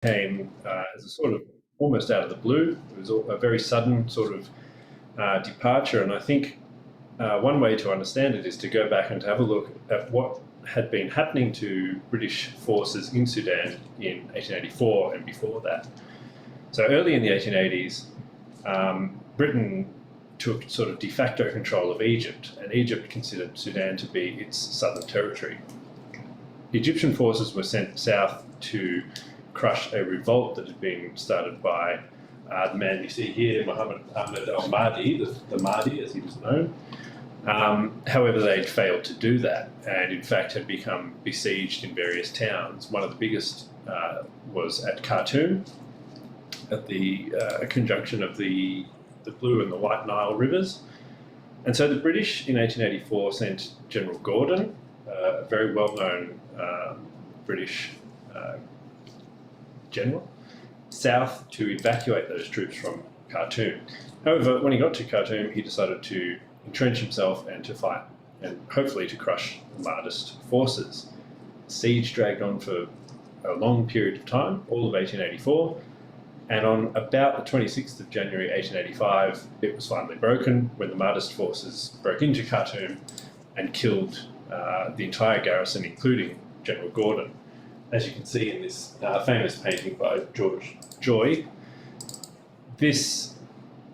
came as a sort of almost out of the blue. It was a very sudden sort of departure, and I think one way to understand it is to go back and to have a look at what had been happening to British forces in Sudan in 1884 and before that. So early in the 1880s, Britain took sort of de facto control of Egypt, and Egypt considered Sudan to be its southern territory. Egyptian forces were sent south to crush a revolt that had been started by the man you see here, Muhammad Ahmed al-Mahdi, the Mahdi as he was known. However, they'd failed to do that, and in fact had become besieged in various towns. One of the biggest was at Khartoum, at the conjunction of the Blue and the White Nile rivers. And so the British in 1884 sent General Gordon, a very well-known British general, south to evacuate those troops from Khartoum. However, when he got to Khartoum, he decided to entrench himself and to fight, and hopefully to crush the Mahdist forces. The siege dragged on for a long period of time, all of 1884, and on about the 26th of January 1885, it was finally broken when the Mahdist forces broke into Khartoum and killed the entire garrison, including General Gordon. As you can see in this famous painting by George Joy, this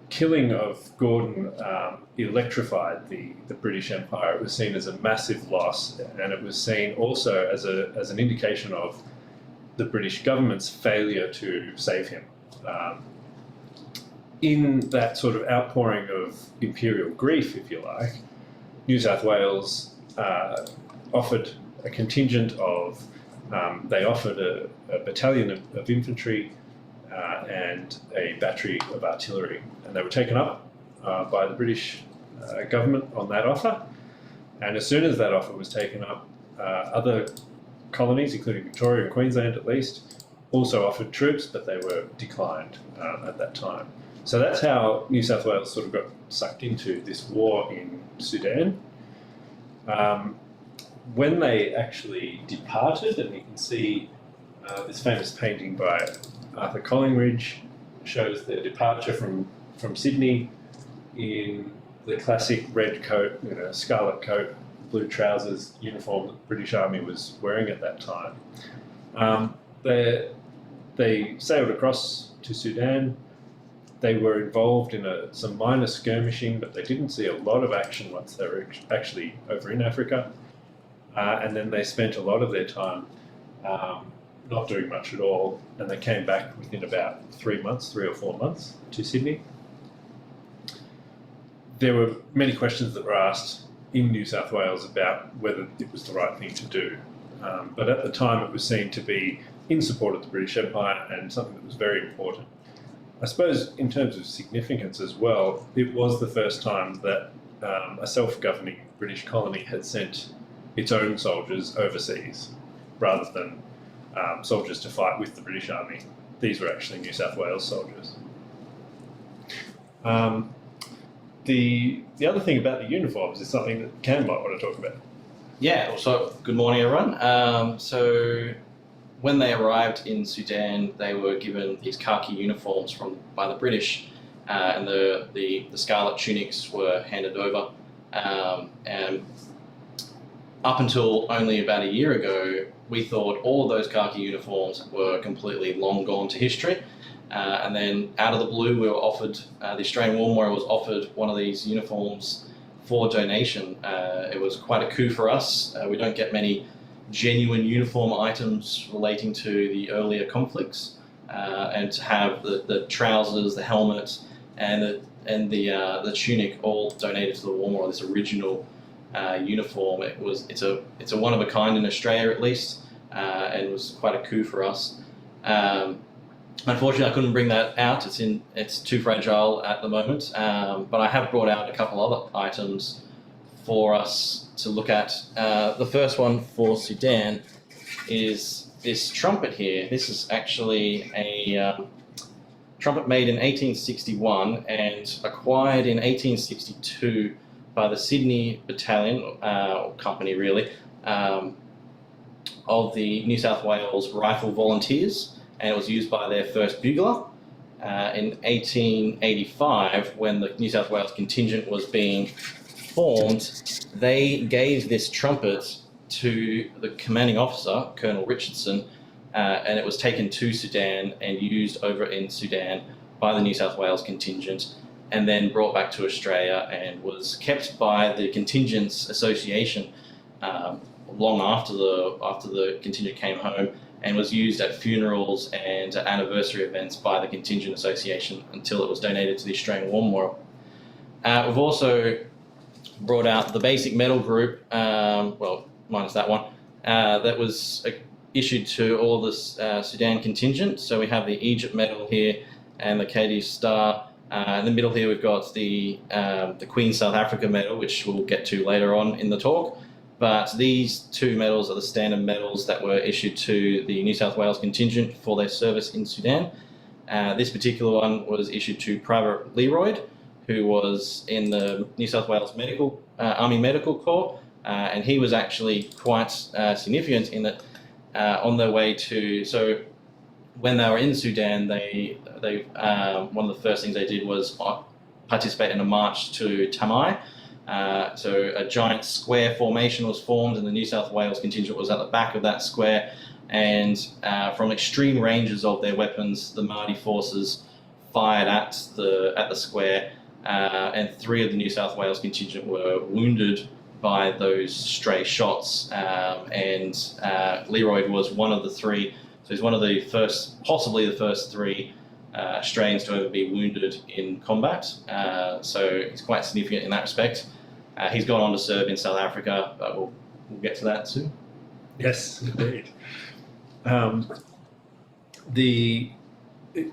killing of Gordon electrified the British Empire. It was seen as a massive loss, and it was seen also as an indication of the British government's failure to save him. In that sort of outpouring of imperial grief, if you like, New South Wales offered a contingent of, they offered a battalion of infantry and a battery of artillery, and they were taken up by the British government on that offer. And as soon as that offer was taken up, other colonies, including Victoria and Queensland at least, also offered troops, but they were declined at that time. So that's how New South Wales sort of got sucked into this war in Sudan. When they actually departed, and you can see this famous painting by Arthur Collingridge shows their departure from Sydney in the classic red coat, scarlet coat, blue trousers uniform that the British Army was wearing at that time. They sailed across to Sudan. They were involved in some minor skirmishing, but they didn't see a lot of action once they were actually over in Africa. And then they spent a lot of their time not doing much at all, and they came back within about 3 or 4 months to Sydney. There were many questions that were asked in New South Wales about whether it was the right thing to do. But at the time it was seen to be in support of the British Empire and something that was very important. I suppose in terms of significance as well, it was the first time that a self-governing British colony had sent its own soldiers overseas rather than soldiers to fight with the British Army. These were actually New South Wales soldiers. The other thing about the uniforms is something that Cam might want to talk about. Yeah, so good morning everyone. So when they arrived in Sudan, they were given these khaki uniforms by the British, and the scarlet tunics were handed over. And up until only about a year ago, we thought all of those khaki uniforms were completely long gone to history. And then out of the blue, we were offered, the Australian War Memorial was offered one of these uniforms for donation. It was quite a coup for us. We don't get many genuine uniform items relating to the earlier conflicts, and to have the trousers, the helmet, and the tunic all donated to the War Memorial, this original uniform. It's a one of a kind in Australia at least, and it was quite a coup for us. Unfortunately, I couldn't bring that out. It's too fragile at the moment. But I have brought out a couple other items for us to look at. The first one for Sudan is this trumpet here. This is actually a trumpet made in 1861 and acquired in 1862 by the Sydney Battalion, or company really, of the New South Wales Rifle Volunteers. and it was used by their first bugler. In 1885, when the New South Wales contingent was being formed, they gave this trumpet to the commanding officer, Colonel Richardson, and it was taken to Sudan and used over in Sudan by the New South Wales contingent, and then brought back to Australia and was kept by the Contingents Association long after the contingent came home, and was used at funerals and at anniversary events by the Contingent Association until it was donated to the Australian War Memorial. We've also brought out the basic medal group, well, minus that one, that was issued to all the Sudan contingent. So we have the Egypt medal here and the Cadiz Star. In the middle here we've got the Queen South Africa medal, which we'll get to later on in the talk. But these two medals are the standard medals that were issued to the New South Wales contingent for their service in Sudan. This particular one was issued to Private Leroyd, who was in the New South Wales Army Medical Corps, and he was actually quite significant in that on their way to, so when they were in Sudan, they one of the first things they did was participate in a march to Tamai. So a giant square formation was formed, and the New South Wales contingent was at the back of that square. And from extreme ranges of their weapons, the Māori forces fired at the square, and 3 of the New South Wales contingent were wounded by those stray shots. And Leroyd was one of the 3. So he's one of the first, possibly the first 3 Australians to ever be wounded in combat. So he's quite significant in that respect. He's gone on to serve in South Africa, but we'll get to that soon. Yes, indeed.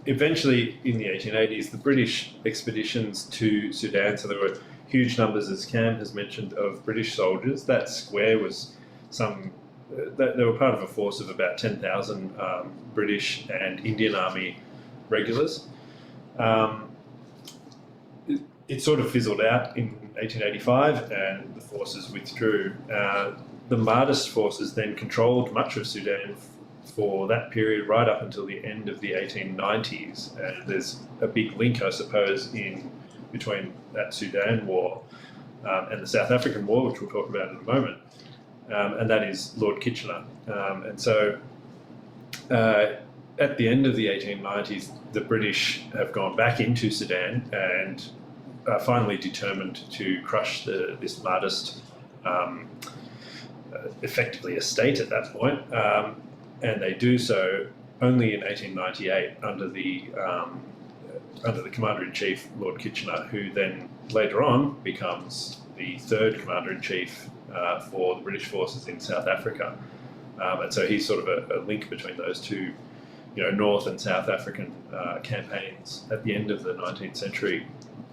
Eventually, in the 1880s, the British expeditions to Sudan, so there were huge numbers, as Cam has mentioned, of British soldiers. That square was they were part of a force of about 10,000 British and Indian Army regulars. It sort of fizzled out in 1885, and the forces withdrew. The Mahdist forces then controlled much of Sudan for that period right up until the end of the 1890s. And there's a big link, I suppose, between that Sudan war and the South African War, which we'll talk about in a moment, and that is Lord Kitchener. And so at the end of the 1890s, the British have gone back into Sudan and are finally determined to crush this Mahdist, effectively a state at that point. And they do so only in 1898 under the Commander-in-Chief, Lord Kitchener, who then later on becomes the 3rd Commander-in-Chief for the British forces in South Africa. And so he's sort of a link between those two, North and South African campaigns at the end of the 19th century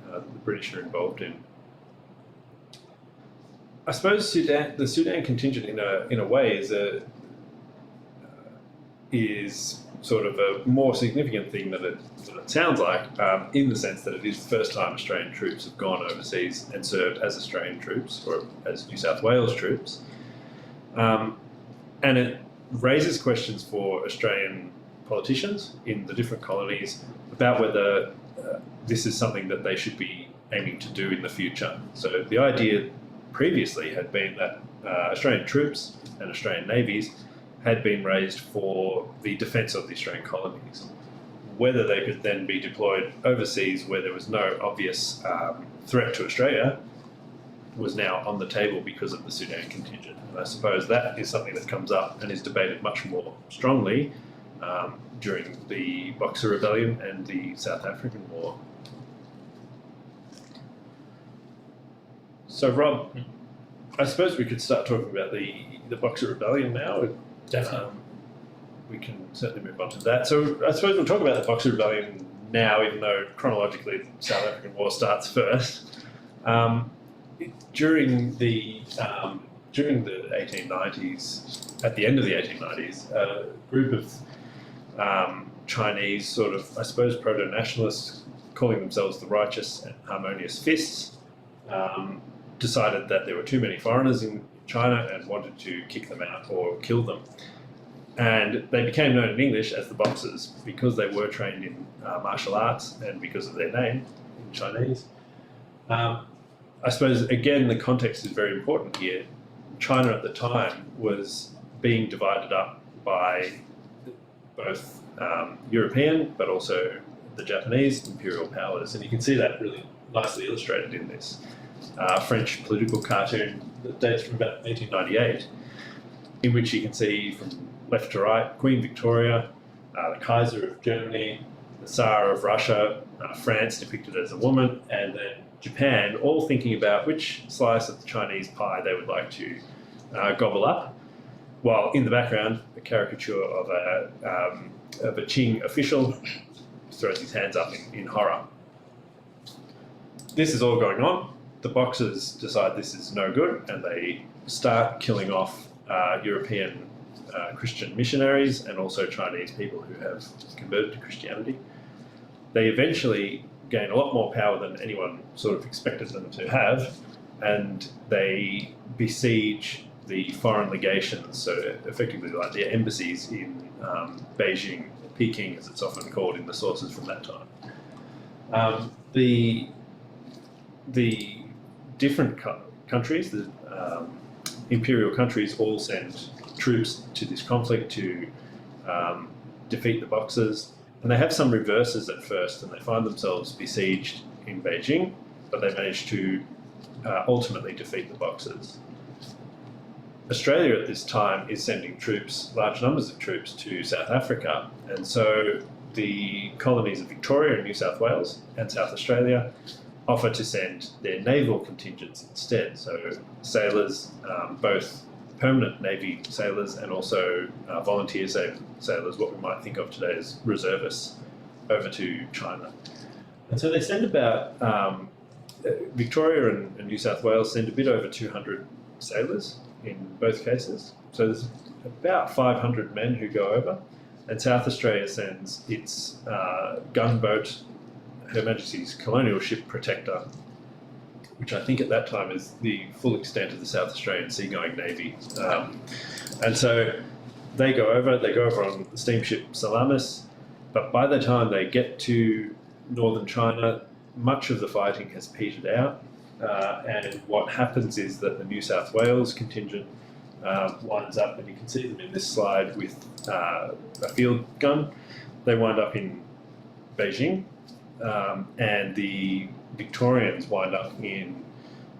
the British are involved in. I suppose the Sudan contingent in a way is sort of a more significant thing than it sounds like, in the sense that it is the first time Australian troops have gone overseas and served as Australian troops or as New South Wales troops. And it raises questions for Australian politicians in the different colonies about whether this is something that they should be aiming to do in the future. So the idea previously had been that Australian troops and Australian navies had been raised for the defence of the Australian colonies. Whether they could then be deployed overseas where there was no obvious threat to Australia was now on the table because of the Sudan contingent. And I suppose that is something that comes up and is debated much more strongly during the Boxer Rebellion and the South African War. So, Rob, I suppose we could start talking about the Boxer Rebellion now. Definitely. We can certainly move on to that. So I suppose we'll talk about the Boxer Rebellion now, even though chronologically the South African War starts first. During the 1890s, at the end of the 1890s, a group of Chinese sort of, I suppose, proto-nationalists calling themselves the Righteous and Harmonious Fists decided that there were too many foreigners in China and wanted to kick them out or kill them. And they became known in English as the Boxers because they were trained in martial arts and because of their name in Chinese. I suppose, again, the context is very important here. China at the time was being divided up by both European but also the Japanese imperial powers, and you can see that really nicely illustrated in this French political cartoon that dates from about 1898, in which you can see from left to right Queen Victoria, the Kaiser of Germany, the Tsar of Russia, France depicted as a woman, and then Japan, all thinking about which slice of the Chinese pie they would like to gobble up, while in the background a caricature of a Qing official throws his hands up in horror. This is all going on. The Boxers decide this is no good, and they start killing off European Christian missionaries and also Chinese people who have converted to Christianity. They eventually gain a lot more power than anyone sort of expected them to have, and they besiege the foreign legations, so effectively like the embassies in Beijing, Peking as it's often called in the sources from that time. The different countries, the imperial countries, all send troops to this conflict to defeat the Boxers, and they have some reverses at first, and they find themselves besieged in Beijing, but they manage to ultimately defeat the Boxers. Australia at this time is sending troops, large numbers of troops, to South Africa, and so the colonies of Victoria and New South Wales and South Australia offer to send their naval contingents instead, so sailors, both permanent Navy sailors and also volunteer sailors, what we might think of today as reservists, over to China. And so they send about, Victoria and New South Wales send a bit over 200 sailors in both cases. So there's about 500 men who go over, and South Australia sends its gunboat, Her Majesty's Colonial Ship Protector, which I think at that time is the full extent of the South Australian seagoing navy. And so they go over on the steamship Salamis, but by the time they get to northern China, much of the fighting has petered out, and what happens is that the New South Wales contingent winds up, and you can see them in this slide with a field gun. They wind up in Beijing, and the Victorians wind up in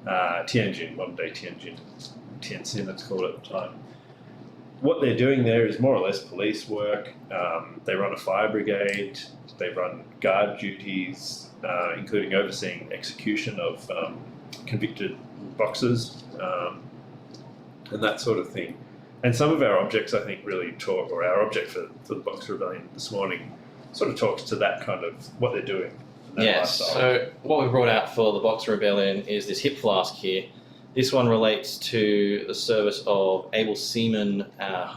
Tianjin, modern-day Tianjin, Tianjin it's called at the time. What they're doing there is more or less police work. They run a fire brigade, they run guard duties, including overseeing execution of convicted Boxers, and that sort of thing. And some of our objects, I think, really talk, or our object for the Boxer Rebellion this morning, sort of talks to that kind of what they're doing. Yes, so what we brought out for the Boxer Rebellion is this hip flask here. This one relates to the service of able seaman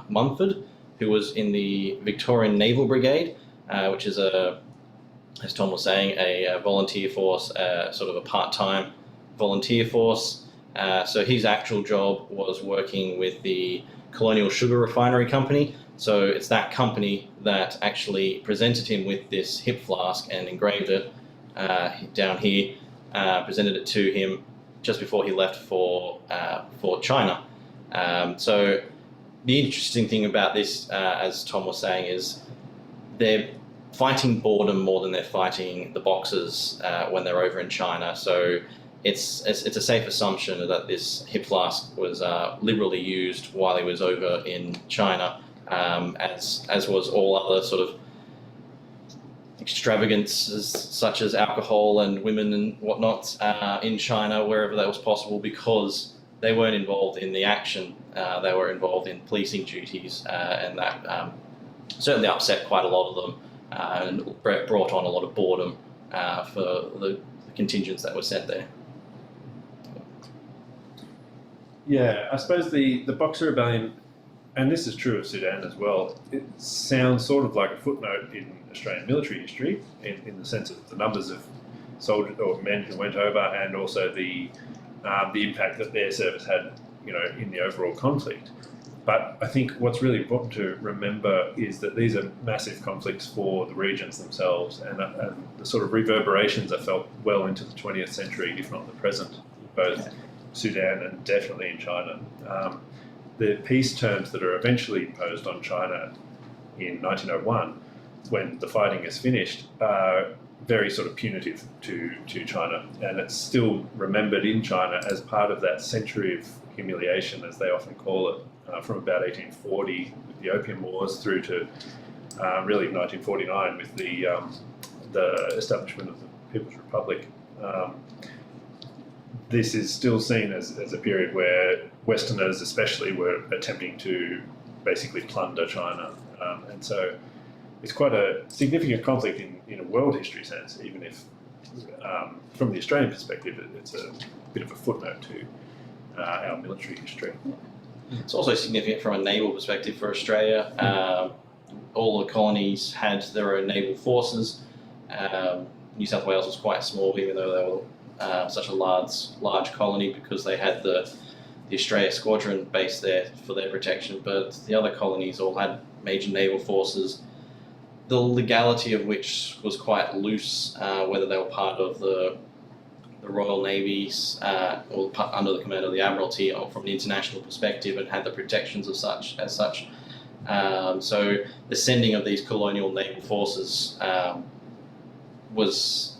Mumford, who was in the Victorian Naval Brigade, which is as Tom was saying, a volunteer force, sort of a part-time volunteer force. So his actual job was working with the Colonial Sugar Refinery Company. So it's that company that actually presented him with this hip flask and engraved it down here, presented it to him just before he left for China. So the interesting thing about this, as Tom was saying, is they're fighting boredom more than they're fighting the Boxers when they're over in China. So it's a safe assumption that this hip flask was liberally used while he was over in China, as was all other sort of extravagances such as alcohol and women and whatnot in China, wherever that was possible, because they weren't involved in the action. They were involved in policing duties, and that certainly upset quite a lot of them and brought on a lot of boredom for the contingents that were sent there. Yeah, I suppose the Boxer Rebellion, and this is true of Sudan as well, it sounds sort of like a footnote in Australian military history in the sense of the numbers of soldiers or men who went over, and also the impact that their service had, in the overall conflict. But I think what's really important to remember is that these are massive conflicts for the regions themselves, and the sort of reverberations are felt well into the 20th century, if not the present, both Sudan and definitely in China. The peace terms that are eventually imposed on China in 1901, when the fighting is finished, are very sort of punitive to China, and it's still remembered in China as part of that century of humiliation, as they often call it, from about 1840 with the Opium Wars through to really 1949 with the establishment of the People's Republic. This is still seen as a period where Westerners especially were attempting to basically plunder China, and so it's quite a significant conflict in a world history sense, even if from the Australian perspective it's a bit of a footnote to our military history. It's also significant from a naval perspective for Australia. All the colonies had their own naval forces. New South Wales was quite small, even though they were such a large colony, because they had the Australia Squadron based there for their protection. But the other colonies all had major naval forces, the legality of which was quite loose, whether they were part of the Royal Navies or under the command of the Admiralty, or from an international perspective, and had the protections of such. So the sending of these colonial naval forces was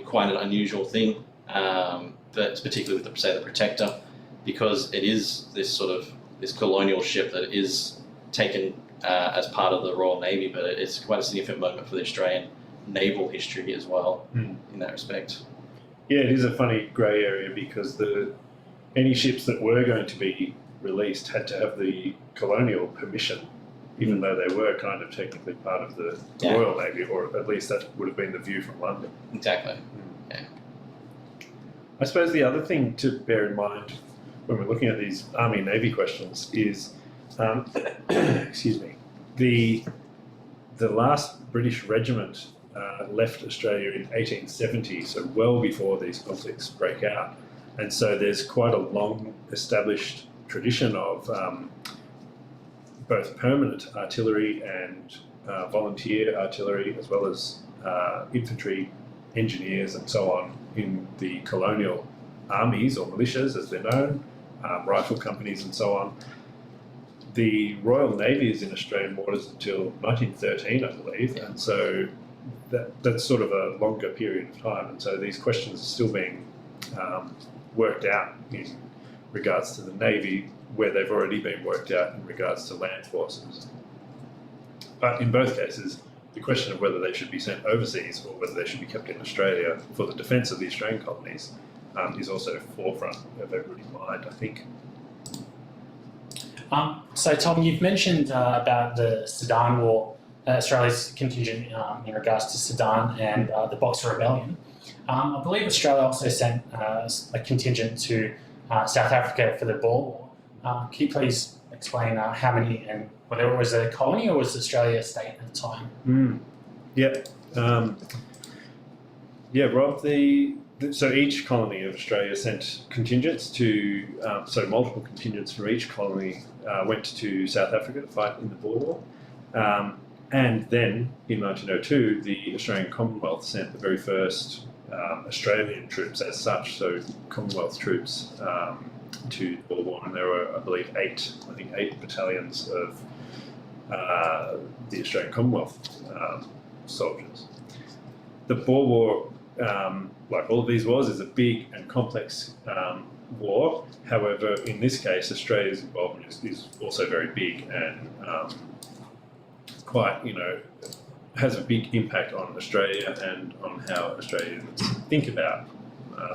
quite an unusual thing, but particularly with the Protector, because it is this colonial ship that is taken as part of the Royal Navy, but it's quite a significant moment for the Australian naval history as well in that respect. Yeah, it is a funny grey area, because any ships that were going to be released had to have the colonial permission, even though they were kind of technically part of the Royal Navy, or at least that would have been the view from London. Exactly. Yeah. I suppose the other thing to bear in mind when we're looking at these Army-Navy questions is, excuse me, the last British regiment left Australia in 1870, so well before these conflicts break out. And so there's quite a long established tradition of both permanent artillery and volunteer artillery, as well as infantry, engineers and so on in the colonial armies, or militias as they're known, rifle companies and so on. The Royal Navy is in Australian waters until 1913, I believe, and so that's sort of a longer period of time, and so these questions are still being worked out in regards to the Navy, where they've already been worked out in regards to land forces. But in both cases, the question of whether they should be sent overseas or whether they should be kept in Australia for the defence of the Australian colonies is also forefront of everybody's mind, I think. So Tom, you've mentioned about the Sudan War, Australia's contingent in regards to Sudan and the Boxer Rebellion. I believe Australia also sent a contingent to South Africa for the Boer War. Can you please explain how many, and whether it was a colony or was Australia a state at the time? Rob, so each colony of Australia sent contingents to, so multiple contingents from each colony went to South Africa to fight in the Boer War. And then in 1902, the Australian Commonwealth sent the very first Australian troops as such, so Commonwealth troops to the Boer War, and there were, I believe, eight battalions of the Australian Commonwealth soldiers. The Boer War, like all of these wars, is a big and complex war. However, in this case, Australia's involvement is also very big and quite, has a big impact on Australia and on how Australians think about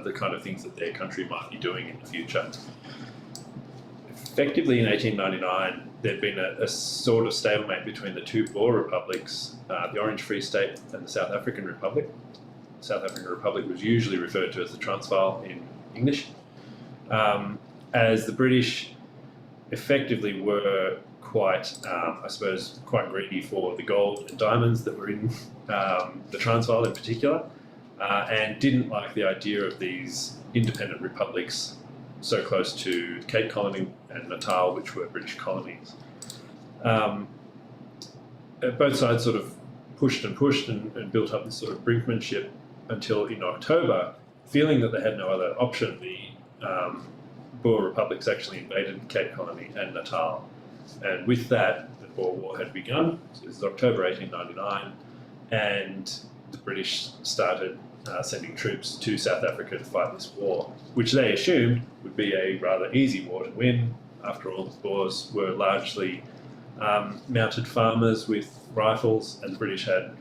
the kind of things that their country might be doing in the future. Effectively, in 1899, there'd been a sort of stalemate between the two Boer republics, the Orange Free State and the South African Republic. The South African Republic was usually referred to as the Transvaal in English, as the British effectively were quite greedy for the gold and diamonds that were in the Transvaal in particular, and didn't like the idea of these independent republics so close to the Cape Colony and Natal, which were British colonies. Both sides sort of pushed and built up this sort of brinkmanship until in October, feeling that they had no other option, the Boer republics actually invaded Cape Colony and Natal. And with that, the Boer War had begun. So this is October 1899, and the British started sending troops to South Africa to fight this war, which they assumed would be a rather easy war to win. After all, the Boers were largely mounted farmers with rifles, and the British had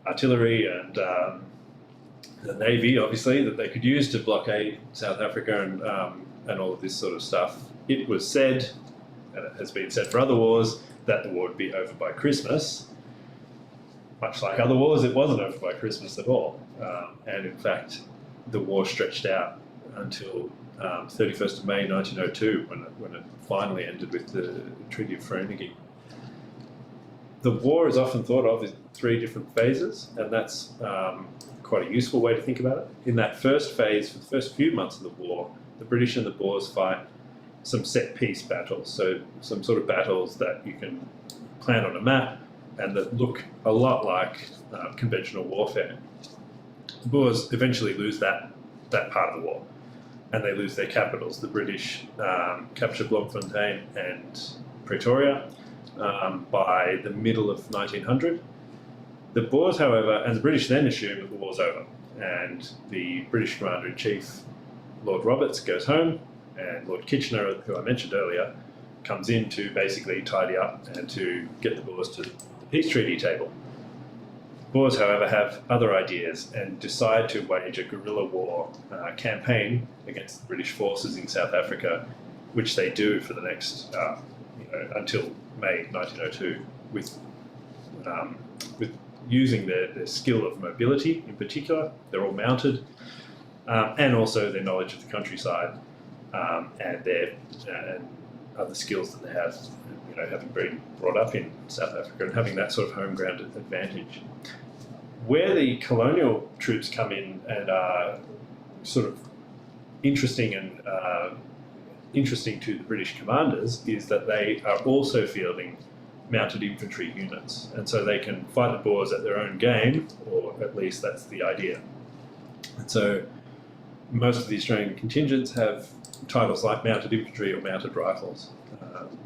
artillery and the navy, obviously, that they could use to blockade South Africa and all of this sort of stuff. It was said, and it has been said for other wars, that the war would be over by Christmas. Much like other wars, it wasn't over by Christmas at all. And in fact, the war stretched out until 31st of May 1902, when it finally ended with the Treaty of Vereeniging. The war is often thought of in 3 different phases, and that's quite a useful way to think about it. In that first phase, for the first few months of the war, the British and the Boers fight some set-piece battles, so some sort of battles that you can plan on a map and that look a lot like conventional warfare. The Boers eventually lose that part of the war, and they lose their capitals. The British capture Bloemfontein and Pretoria by the middle of 1900. The Boers, however, and the British then assume that the war's over, and the British Commander-in-Chief, Lord Roberts, goes home, and Lord Kitchener, who I mentioned earlier, comes in to basically tidy up and to get the Boers to the peace treaty table. The Boers, however, have other ideas and decide to wage a guerrilla war campaign against the British forces in South Africa, which they do for the next, until May 1902, with using their skill of mobility in particular. They're all mounted, and also their knowledge of the countryside and their other skills that they have, having been brought up in South Africa and having that sort of home ground advantage. Where the colonial troops come in and are sort of interesting to the British commanders is that they are also fielding mounted infantry units, and so they can fight the Boers at their own game, or at least that's the idea. And so most of the Australian contingents have titles like mounted infantry or mounted rifles,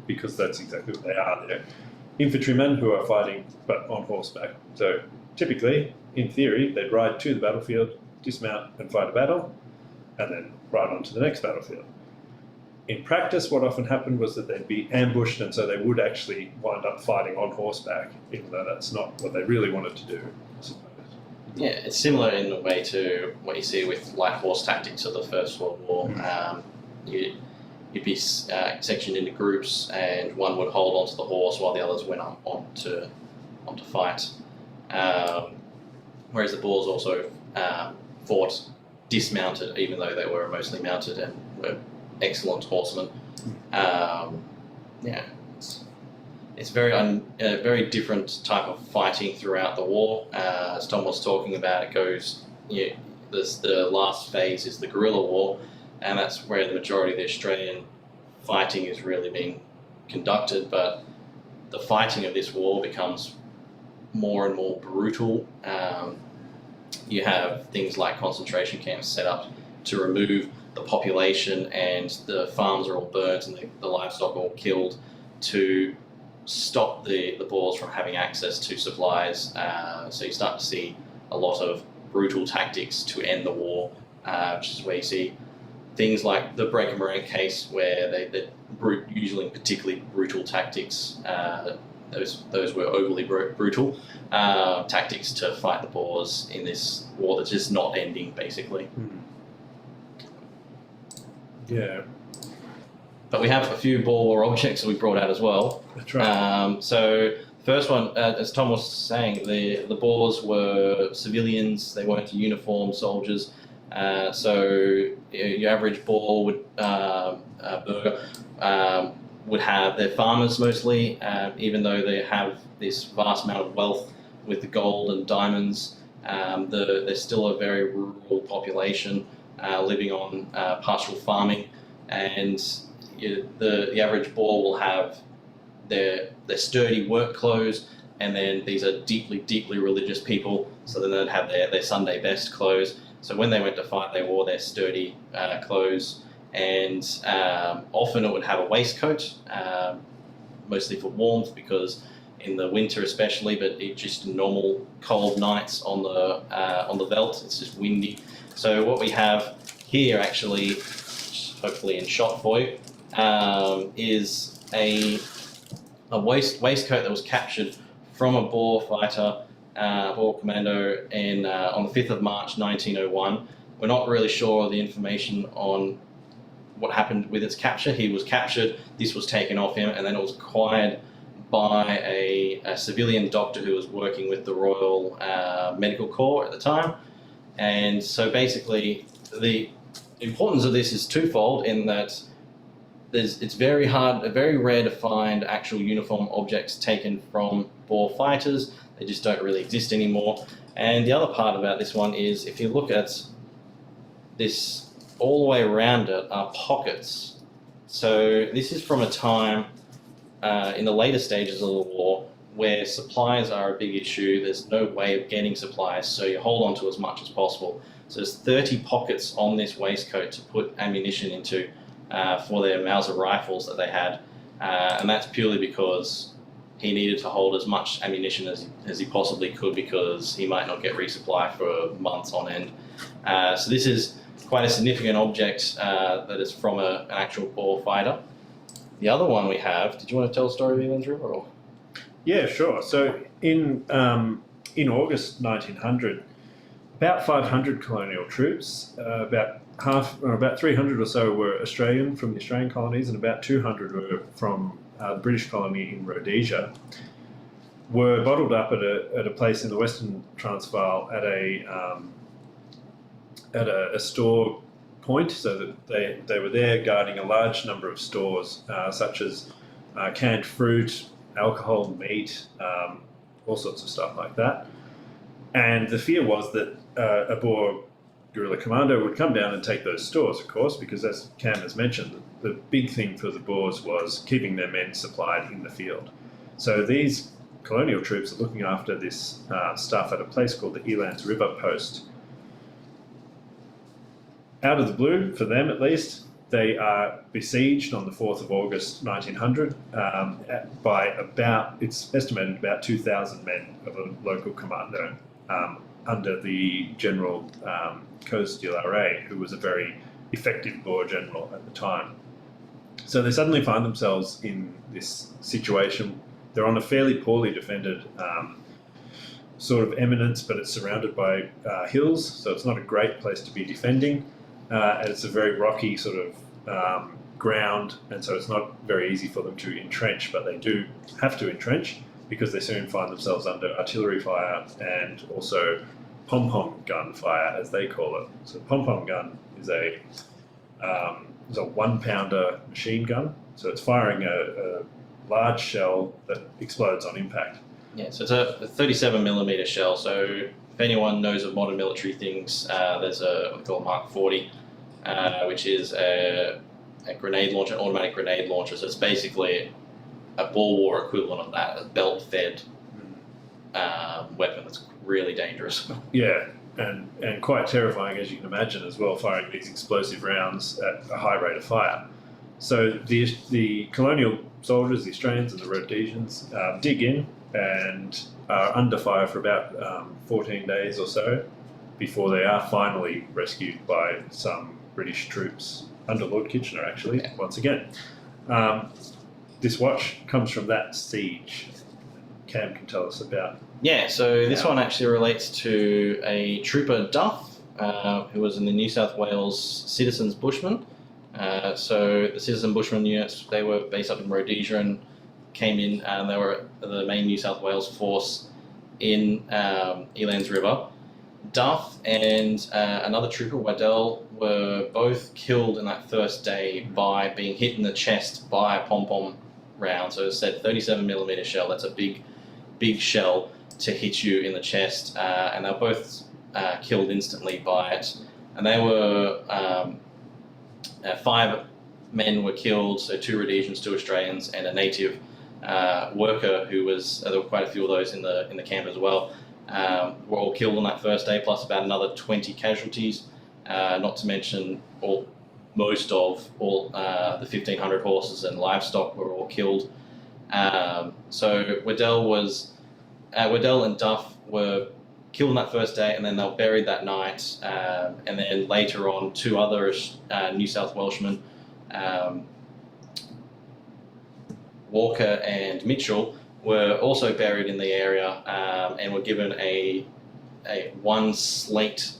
because that's exactly what they are. They're infantrymen who are fighting but on horseback. So typically, in theory, they'd ride to the battlefield, dismount and fight a battle, and then ride on to the next battlefield. In practice, what often happened was that they'd be ambushed, and so they would actually wind up fighting on horseback, even though that's not what they really wanted to do, I suppose. Yeah, it's similar in a way to what you see with light horse tactics of the First World War. You'd be sectioned into groups, and one would hold onto the horse while the others went on to fight. Whereas the Boers also fought dismounted, even though they were mostly mounted and were excellent horsemen. It's very different type of fighting throughout the war. As Tom was talking about, it goes. The last phase is the guerrilla war, and that's where the majority of the Australian fighting is really being conducted. But the fighting of this war becomes more and more brutal. You have things like concentration camps set up to remove the population, and the farms are all burnt and the livestock all killed to stop the Boers from having access to supplies. So you start to see a lot of brutal tactics to end the war, which is where you see things like the Break-A-Morant case, where they're using particularly brutal tactics. Those were overly brutal tactics to fight the Boers in this war that's just not ending, basically. Yeah. But we have a few Boer War objects that we brought out as well. That's right. So first one, as Tom was saying, the Boers were civilians. They weren't uniformed soldiers. So your average Boer burgher would have their farmers mostly, even though they have this vast amount of wealth with the gold and diamonds. They're still a very rural population. living on pastoral farming, and the average Boer will have their sturdy work clothes, and then these are deeply religious people, so then they'd have their Sunday best clothes. So when they went to fight, they wore their sturdy clothes, and often it would have a waistcoat, mostly for warmth, because in the winter especially, but it just normal cold nights on the veldt, it's just windy. So what we have here actually, hopefully in shot for you, is a waistcoat that was captured from a Boer fighter, Boer commando, on the 5th of March 1901. We're not really sure of the information on what happened with its capture. He was captured, this was taken off him, and then it was acquired by a civilian doctor who was working with the Royal Medical Corps at the time. And so basically the importance of this is twofold, in that it's very rare to find actual uniform objects taken from Boer fighters. They just don't really exist anymore. And the other part about this one is, if you look at this, all the way around it are pockets. So this is from a time in the later stages of the war where supplies are a big issue. There's no way of getting supplies, so you hold on to as much as possible. So there's 30 pockets on this waistcoat to put ammunition into for their Mauser rifles that they had, and that's purely because he needed to hold as much ammunition as he possibly could, because he might not get resupply for months on end. So this is quite a significant object that is from an actual Boer fighter. The other one we have, did you want to tell a story of Eland's River? Or? Yeah, sure. So in August 1900, about 500 colonial troops, about 300 or so were Australian, from the Australian colonies, and about 200 were from the British colony in Rhodesia, were bottled up at a place in the Western Transvaal at a store point, so that they were there guarding a large number of stores, such as canned fruit, alcohol, meat, all sorts of stuff like that. And the fear was that a Boer guerrilla commando would come down and take those stores, of course, because, as Cam has mentioned, the big thing for the Boers was keeping their men supplied in the field. So these colonial troops are looking after this stuff at a place called the Eland's River Post. Out of the blue, for them at least, they are besieged on the 4th of August 1900 by it's estimated about 2,000 men of a local commando under the General Cos de la Rey, who was a very effective Boer general at the time. So they suddenly find themselves in this situation. They're on a fairly poorly defended sort of eminence, but it's surrounded by hills, so it's not a great place to be defending. And it's a very rocky sort of ground, and so it's not very easy for them to entrench, but they do have to entrench because they soon find themselves under artillery fire and also Pom Pom Gun fire, as they call it. So Pom Pom Gun is a 1-pounder machine gun, so it's firing a large shell that explodes on impact. Yeah, so it's a 37mm shell. So if anyone knows of modern military things, there's what we call Mark 40, which is a grenade launcher, an automatic grenade launcher. So it's basically a Boer War equivalent of that, a belt-fed weapon that's really dangerous. Yeah, and quite terrifying, as you can imagine, as well, firing these explosive rounds at a high rate of fire. So the colonial soldiers, the Australians and the Rhodesians, dig in and are under fire for about 14 days or so before they are finally rescued by some British troops under Lord Kitchener, actually, once again. This watch comes from that siege. Cam can tell us about. Yeah, so this one actually relates to a trooper, Duff, who was in the New South Wales Citizens Bushmen. So the Citizen Bushman units, they were based up in Rhodesia and came in, and they were the main New South Wales force in Eland's River. Duff and another trooper, Waddell, were both killed in that first day by being hit in the chest by a pom-pom round. So it's said 37mm shell, that's a big shell to hit you in the chest, and they were both killed instantly by it. and they were 5 men were killed, so 2 Rhodesians, 2 Australians, and a native worker who was. There were quite a few of those in the camp as well. Were all killed on that first day, plus about another 20 casualties. Not to mention most of all the 1,500 horses and livestock were all killed. So Waddell and Duff were killed on that first day, and then they were buried that night. And then later on, 2 other New South Welshmen, Walker and Mitchell, were also buried in the area, and were given a 1 slate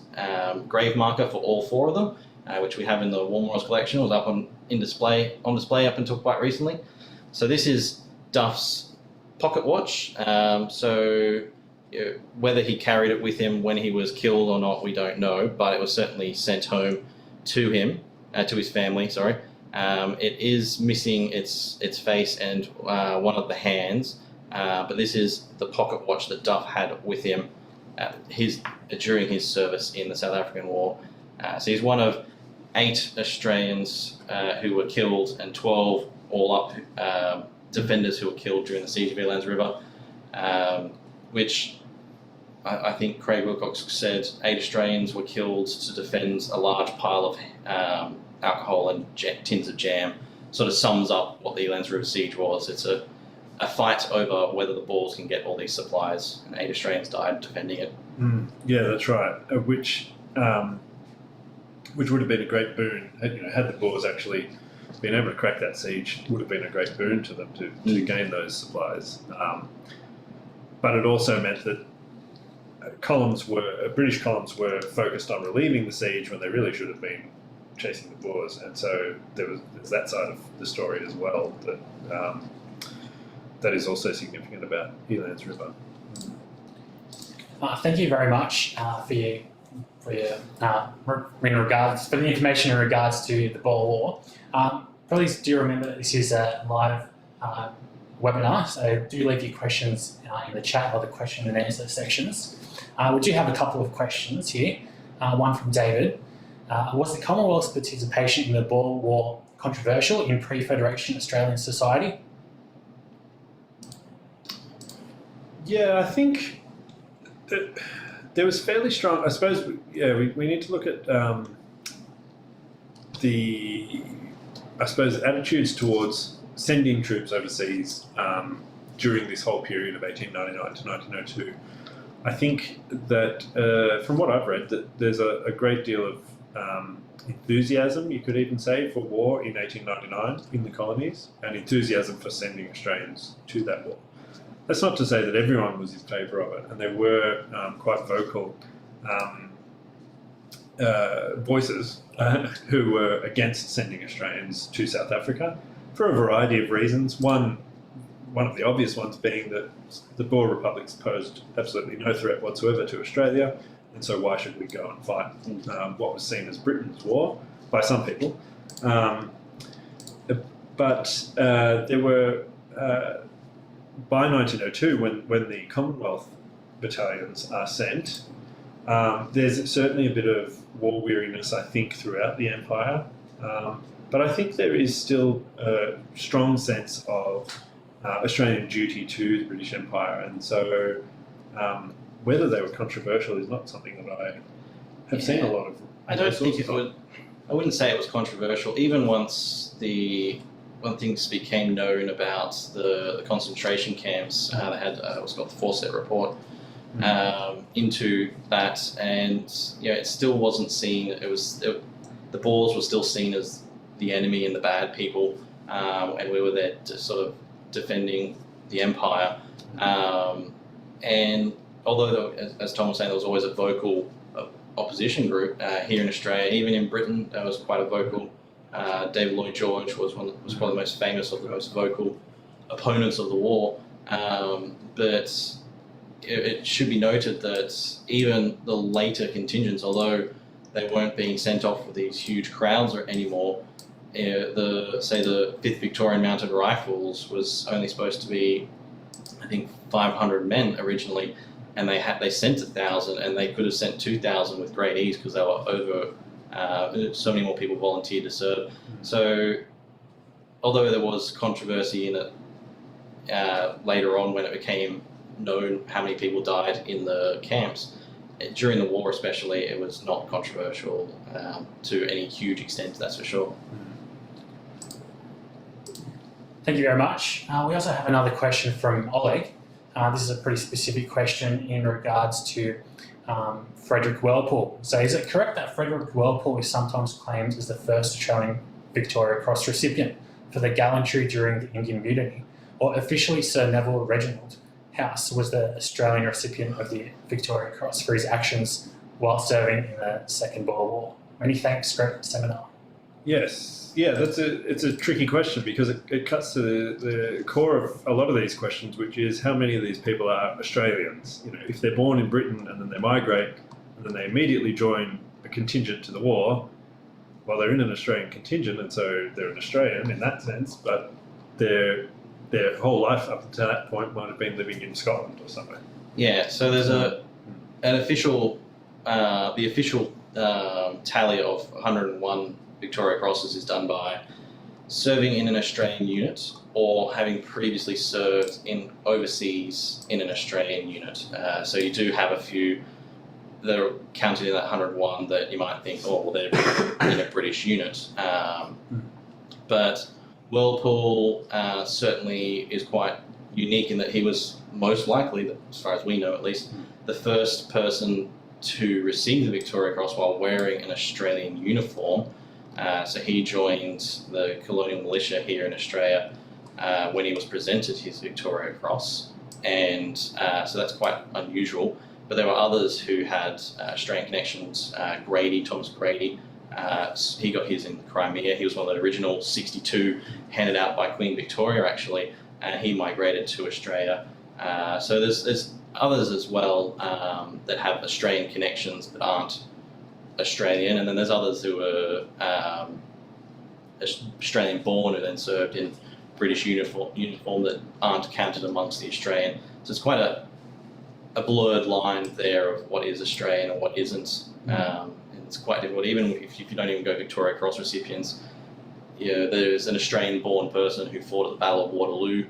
grave marker for all 4 of them, which we have in the War Memorials collection. It was up on display up until quite recently. So this is Duff's pocket watch. Whether he carried it with him when he was killed or not, we don't know, but it was certainly sent home to him, to his family. Sorry. It is missing its face and one of the hands, but this is the pocket watch that Duff had with him during his service in the South African War. So he's one of 8 Australians who were killed, and 12 all up defenders who were killed during the siege of Elands River, which I think Craig Wilcox said 8 Australians were killed to defend a large pile of alcohol and tins of jam. Sort of sums up what the Elands River siege was. It's a fight over whether the Boers can get all these supplies, and 8 Australians died defending it. Yeah, that's right. Which would have been a great boon. Had the Boers actually been able to crack that siege, would have been a great boon to them to gain those supplies. But it also meant that British columns were focused on relieving the siege when they really should have been chasing the Boers, and so there's that side of the story as well that is also significant about Elands River. Thank you very much for the information in regards to the Boer War. Please do remember that this is a live webinar, so do leave your questions in the chat or the question and answer sections. We do have a couple of questions here. One from David. Was the Commonwealth's participation in the Boer War controversial in pre-Federation Australian society? Yeah, I think that there was fairly strong. I suppose we need to look at the attitudes towards sending troops overseas during this whole period of 1899 to 1902. I think that from what I've read, that there's a great deal of enthusiasm, you could even say, for war in 1899 in the colonies, and enthusiasm for sending Australians to that war. That's not to say that everyone was in favour of it, and there were quite vocal voices who were against sending Australians to South Africa for a variety of reasons. One of the obvious ones being that the Boer republics posed absolutely no threat whatsoever to Australia, and so why should we go and fight what was seen as Britain's war by some people. But there were, by 1902, when the Commonwealth battalions are sent, there's certainly a bit of war weariness, I think, throughout the empire. But I think there is still a strong sense of Australian duty to the British Empire, and so whether they were controversial is not something that I have seen a lot of. I don't think it would. I wouldn't say it was controversial. Even once when things became known about the concentration camps, they had what's called the 4-set report into that, and it still wasn't seen. The Boers were still seen as the enemy and the bad people, and we were there to sort of defending the empire. And although, as Tom was saying, there was always a vocal opposition group here in Australia, even in Britain, there was quite a vocal. David Lloyd George was probably the most famous of the most vocal opponents of the war. But it should be noted that even the later contingents, although they weren't being sent off with these huge crowds anymore, the 5th Victorian Mounted Rifles was only supposed to be, I think, 500 men originally, and they sent 1,000, and they could have sent 2,000 with great ease because they were So many more people volunteered to serve. So although there was controversy in it later on when it became known how many people died in the camps, during the war especially, it was not controversial to any huge extent, that's for sure. Thank you very much. We also have another question from Oleg. This is a pretty specific question in regards to Frederick Whirlpool. So is it correct that Frederick Whirlpool is sometimes claimed as the first Australian Victoria Cross recipient for the gallantry during the Indian Mutiny? Or officially Sir Neville Reginald House was the Australian recipient of the Victoria Cross for his actions while serving in the Second Boer War? Many thanks, great seminar. Yes, yeah, it's a tricky question because it cuts to the core of a lot of these questions, which is how many of these people are Australians. You know, if they're born in Britain and then they migrate and then they immediately join a contingent to the war, well, they're in an Australian contingent and so they're an Australian in that sense, but their whole life up to that point might have been living in Scotland or somewhere. Yeah, so there's an official, the official tally of 101 Victoria Crosses is done by serving in an Australian unit or having previously served in overseas in an Australian unit. So you do have a few that are counted in that 101 that you might think, oh, well, they're in a British unit. But Whirlpool certainly is quite unique in that he was most likely, as far as we know at least, the first person to receive the Victoria Cross while wearing an Australian uniform. So he joined the colonial militia here in Australia when he was presented his Victoria Cross, and so that's quite unusual. But there were others who had Australian connections. Thomas Grady, he got his in Crimea. He was one of the original 62 handed out by Queen Victoria actually, and he migrated to Australia. So there's others as well that have Australian connections that aren't Australian, and then there's others who were Australian born who then served in British uniform that aren't counted amongst the Australian. So it's quite a blurred line there of what is Australian and what isn't. And it's quite difficult, even if you don't even go Victoria Cross recipients. Yeah, there's an Australian born person who fought at the Battle of Waterloo.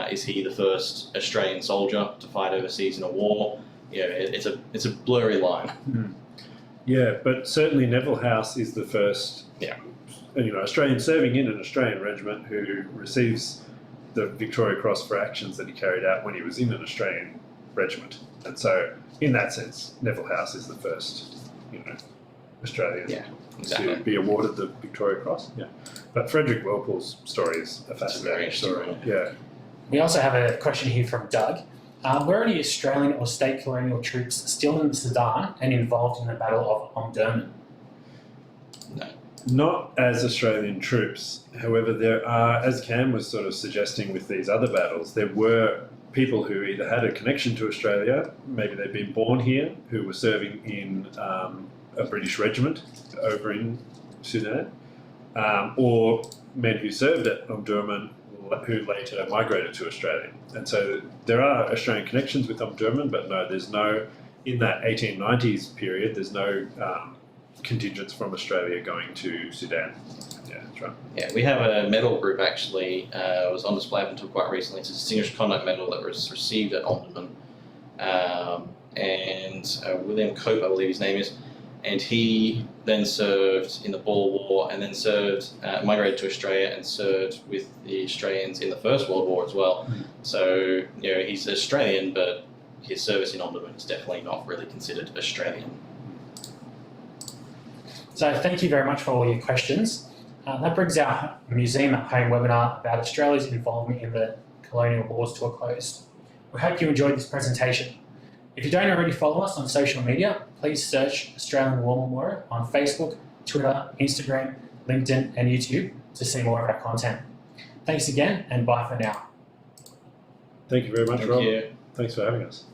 Is he the first Australian soldier to fight overseas in a war? Yeah, it's a blurry line. Yeah, but certainly Neville House is the first, Australian serving in an Australian regiment who receives the Victoria Cross for actions that he carried out when he was in an Australian regiment. And so, in that sense, Neville House is the first, Australian to be awarded the Victoria Cross. Yeah, but Frederick Whirlpool's story is a fascinating story. Yeah. We also have a question here from Doug. Were any Australian or state colonial troops still in the Sudan and involved in the Battle of Omdurman? No. Not as Australian troops. However, there are, as Cam was sort of suggesting with these other battles, there were people who either had a connection to Australia, maybe they'd been born here, who were serving in a British regiment over in Sudan, or men who served at Omdurman who later migrated to Australia. And so there are Australian connections with Omdurman, but no, in that 1890s period, there's no contingents from Australia going to Sudan. Yeah, that's right. Yeah, we have a medal group actually, was on display up until quite recently. It's a Distinguished Conduct Medal that was received at Omdurman. And William Cope, I believe his name is, and he then served in the Boer War and then migrated to Australia and served with the Australians in the First World War as well. So, he's Australian, but his service in Omdurman is definitely not really considered Australian. So thank you very much for all your questions. That brings our Museum at Home webinar about Australia's involvement in the colonial wars to a close. We hope you enjoyed this presentation. If you don't already follow us on social media, please search Australian War Memorial on Facebook, Twitter, Instagram, LinkedIn and YouTube to see more of our content. Thanks again and bye for now. Thank you very much, Rob. Thank you. Thanks for having us.